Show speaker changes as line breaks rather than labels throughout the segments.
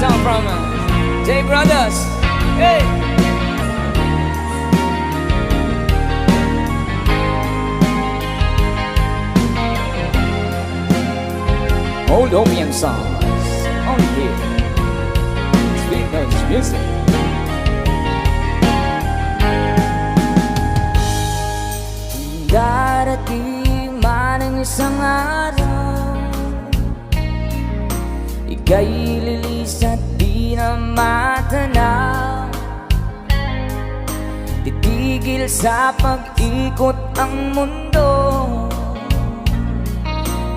song from J Brothers. Hey! Old opium songs, only here. Sweet Notes Music. Darating man ang isang araw, ika'y lilis at di na matanaw. Titigil sa pag-ikot ang mundo,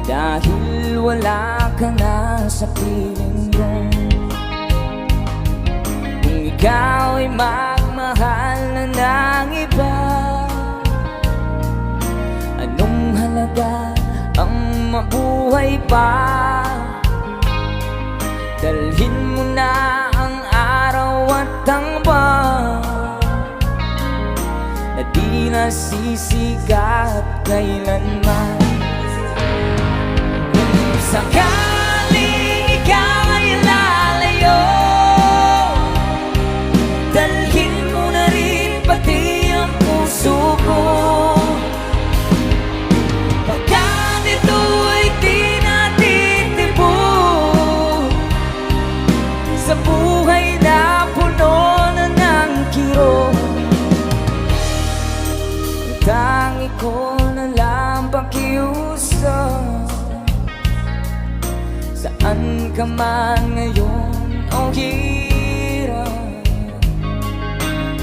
dahil wala ka na sa piling mo. Kung ikaw ay magmahal na ng iba, anong halaga ang mabuhay pa? Dalhin mo na ang araw at ang buwan na di nasisikat kailanman. Kung sakaling ikaw ay lalayo, dalhin mo na rin pati ang puso ko. Pagkat ito'y di natitibok sa buhay na puno na ng kirot. Tangi ko na lang pakiusap, saan ka man ngayon o hirap.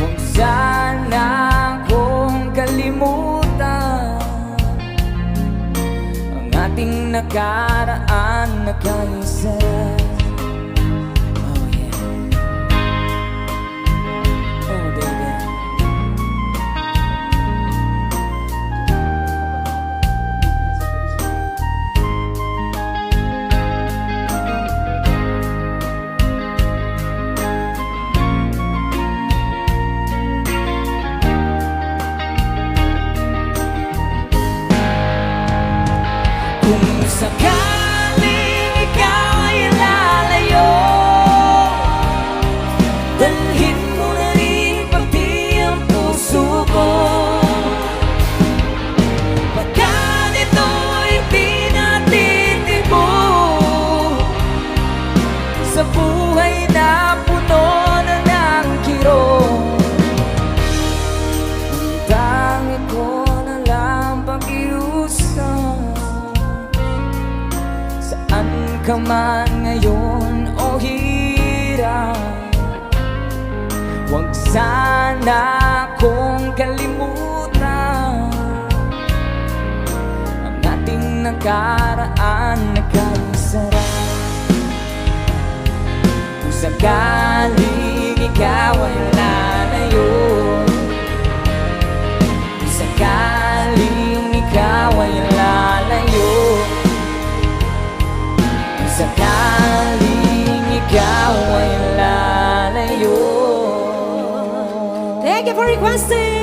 Kung sana kong kalimutan ang ating nakaraan na kaisa. Oh yeah. Oh baby. Kung sakaling ikaw ay lalayo, dalhin mo na rin pati ang puso ko. Pagkat ito'y di natitibok sa buhay na puno na ng kirot. Ang tangi ko na lang pakiusap, saan ka man ngayon o hirap. Huwag sana kong kalimutan ang ating nakaraan na kaisarap. Kung sakaling ikaw ay lalayo, kung sakaling ikaw ay lalayo, sakaling ikaw ay lalayo.
Thank you for requesting.